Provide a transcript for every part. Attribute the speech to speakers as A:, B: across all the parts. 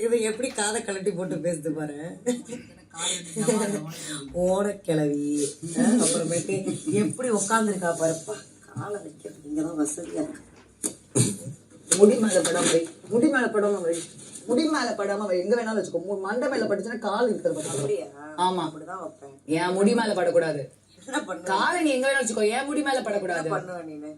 A: இருக்குது, எப்படி காதை கலட்டி போட்டு பேசுது பாரு. ஓட கிளவி. அப்புறமேட்டு எப்படி உட்காந்துருக்கா பாருப்பா, காலை வைக்கிறது இங்கதான் வசதியா இருக்கு. முடி மேல படாம வை, முடி மேல படாம வை, முடி மேல படாம வை, எங்க வேணாலும் வச்சுக்கோ. மண்டை மேல பட்டுச்சுன்னா கால் இருக்கிறது. ஆமா, அப்படிதான் வைப்பேன். என் முடி மேல படக்கூடாது. காலை நீ எங்க வேணாலும் வச்சுக்கோ, என் முடி மேல படக்கூடாது. பண்ணுவேன் நீனு.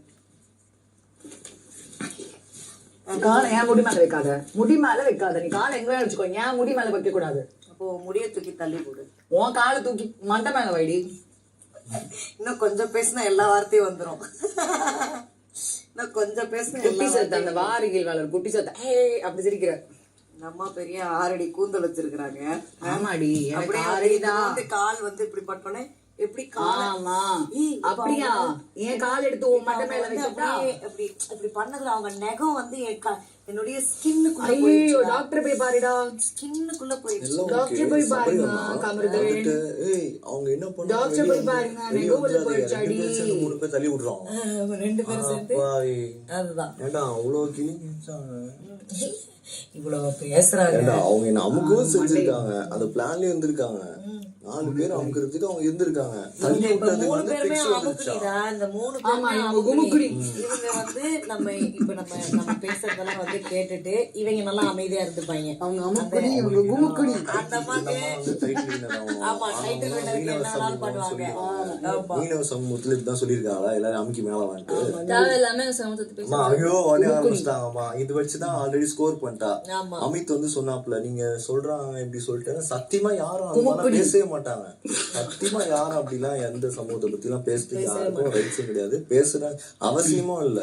A: காலை என் முடி மேல வைக்காத, முடி மேல வைக்காத. நீ காலை எங்க வேணாலும் வச்சுக்கோ, என் முடி மேல வைக்க கூடாது. அப்போ முடிய தூக்கி தள்ளி போடு. உன் காலை தூக்கி மண்டை மேல வைடி. இன்னும் கொஞ்சம் பேசினா எல்லா வார்த்தையும் வந்துரும். இன்னும் கொஞ்சம் பேசினா குட்டி சத்த, அந்த வாரிகள் வளர் குட்டி சத்த அப்படி சிரிக்கிற. அம்மா பெரிய 6 அடி கூந்தல் வச்சிருக்காங்க. ஆமாடி, அப்படி 6 அடி தான். கால் வந்து இப்படி பட்டோன்னே எப்படி காலாமா அப்படியா? என் கால் எடுத்து உன் மண்டை மேல வைக்கிட்டா அப்படி இப்படி பண்ணதுல அவங்க நகம் வந்து என்னுடைய ஸ்கின்னுக்குள்ள போய். டாக்டர் போய் பாருடா, ஸ்கின்னுக்குள்ள போயிடுச்சு. டாக்டர் போய் பாருங்க. கமருதேன்
B: அவங்க என்ன பண்ணாங்க,
A: டாக்டர் போய் பாருங்க. நகம் உள்ள போயிடுச்சாடி.
B: 3 பேர் தள்ளி விடுறாங்க.
A: 2 பேர் சேர்ந்து. அதுதான்
B: ஏண்டா அவ்வளவு கிழிஞ்சாங்க,
A: இவ்வளவு பேசுறாங்க.
B: அவங்க என்ன அமுக்கவும் செஞ்சிருக்காங்க, அந்த பிளான்லயே இருந்திருக்காங்க. 4 பேர் அமுக்கிறதுக்கு அவங்க இருந்திருக்காங்க. தள்ளி விட்டதுக்கு வந்து பிக்ஸ் வந்துச்சா. இந்த 3 பேர்
A: குமுக்குடி. இவங்க வந்து நம்ம பேசுறதெல்லாம் வந்து கேட்டுட்டு இவங்க நல்லா அமைதியா இருந்துப்பாங்க. அவங்க அமுக்குடி, இவங்க குமுக்குடி. அந்த மாதிரி
B: வந்து டைட்டில் வினர் ஆகும்.
A: ஆமா, டைட்டில் வினர் என்னலாம் பண்ணுவாங்க.
B: மீனவ சமூகத்துல இப்பதான் சொல்லிருக்காங்களா, எல்லாரும் அமுக்கி மேல வாங்கிட்டு
A: தேவையில்லாம சமூகத்தை பேசுறாங்க.
B: ஐயோ உடனே ஆரம்பிச்சிட்டாங்கம்மா. இது வச்சுதான் ஆல்ரெடி ஸ்கோர் பண்ணிட்டா. அமித் வந்து சொன்னாப்ல, நீங்க சொல்றாங்க இப்படி சொல்லிட்டு சத்தியமா யாரும் பேசவே மாட்டாங்க. சத்தியமா யாரும் அப்படிலாம் எந்த சமூகத்தை பத்தி எல்லாம் பேசிட்டு யாருக்கும் ரைட்ஸும் கிடையாது, பேசுற அவசியமும் இல்ல.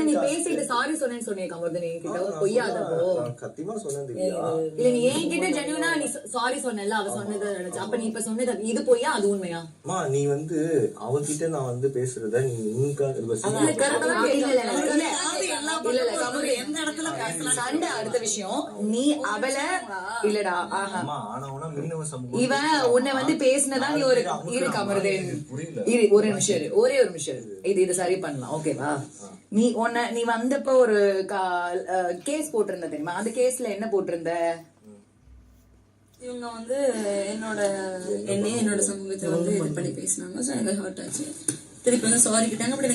A: நீ பேசிட்டு சாரி சொன்னேன்னு சொன்னேன் கமர்தன் என்கிட்ட, பொய்யாதப்போ
B: சத்தியமா சொன்னேன் தெரியா?
A: இல்ல நீ என்கிட்ட ஜென்யூனா நீ சாரி சொன்னல, அவ சொன்னதை நினைச்சு. அப்ப நீ இப்ப சொன்னது இது பொய்யா அது உண்மையா?
B: நீ வந்து அவகிட்ட நான் வந்து பேசுறத நீ
A: சண்டை அடுத்த விஷயம். நீ அவள இல்லடா இவன் உன்னை வந்து பேசினதா நீ ஒரு இரு கமருதேன் இரு ஒரு நிமிஷம், ஒரே ஒரு நிமிஷம். இது சரி பண்ணலாம் ஓகேவா? நீ வந்தப்ப ஒரு கேஸ் போட்டிருந்த தெரியுமா? அந்த கேஸ்ல என்ன போட்டிருந்த?
C: இவங்க வந்து என்னோட சமூகத்தை வந்து இது பண்ணி பேசினாங்க. எனக்கு ஹர்ட் ஆச்சு. திருப்பி வந்து சாரி கிட்டாங்க. அப்படி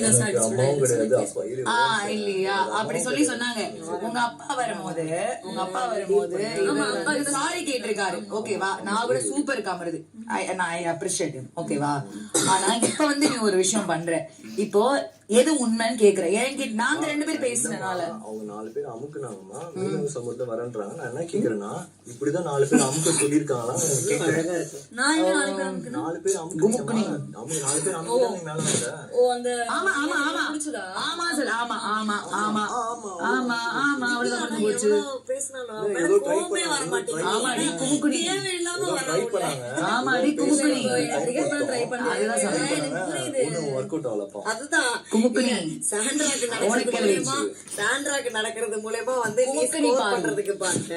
A: இல்லையா அப்படி சொல்லி சொன்னாங்க. உங்க அப்பா வரும்போது சாரி கேட்டிருக்காரு ஓகேவா? நான் கூட சூப்பர் காமருது, ஐ அப்ரிஷியேட் ஓகேவா? ஆனா இப்ப வந்து நீ ஒரு விஷயம் பண்ற, இப்போ எது உண்மைன்னு கேக்குறேன். ஏன் நாங்க 2 பேர் பேசினால
B: அவங்க 4 பேர் அமுக்குனாங்கம்மா, மீனவ சமூகத்தை வரன்றாங்க. நான் என்ன கேக்குறேன்னா, இப்படிதான் 4 பேர் அமுக்க சொல்லிருக்காங்களா? 4 பேர் அமுக்குனாங்க. அவங்க 4 பேர் அமுக்குனாங்க மேல வந்த.
C: ஓ அந்த
A: ஆமா ஆமா ஆமா ஆமா சார், ஆமா ஆமா ஆமா ஆமா ஆமா அவ்வளவுதான் போச்சு.
C: பேசினாலும் எனக்கு கோபமே வர மாட்டேங்குது.
A: ஆமாடி குமுக்குடி,
C: தேவையில்லாம வர
A: ஆமாடி குமுக்குடி.
C: ட்ரை பண்ணி
B: ஒர்க் அவுட் ஆகலப்பா.
C: அதுதான்
A: குமுக்குடி.
C: சாண்ட்ராக்கு நடக்கிறது மூலமா வந்து நீ ஸ்கோர் பண்றதுக்கு பாருங்க.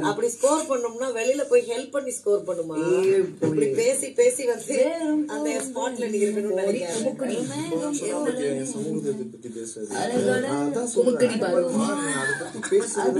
C: அப்படி ஸ்கோர் பண்ணோம்னா வெளியில போய் ஹெல்ப் பண்ணி ஸ்கோர் பண்ணுமா? இப்படி பேசி பேசி வந்து அந்த ஸ்பாட்ல நீ இருக்கணும்னு நினைக்கிறேன்.
B: சமூகத்தை பத்தி பேசுறது
A: குமுக்குடி பாரு.
B: அதை பத்தி பேசுறது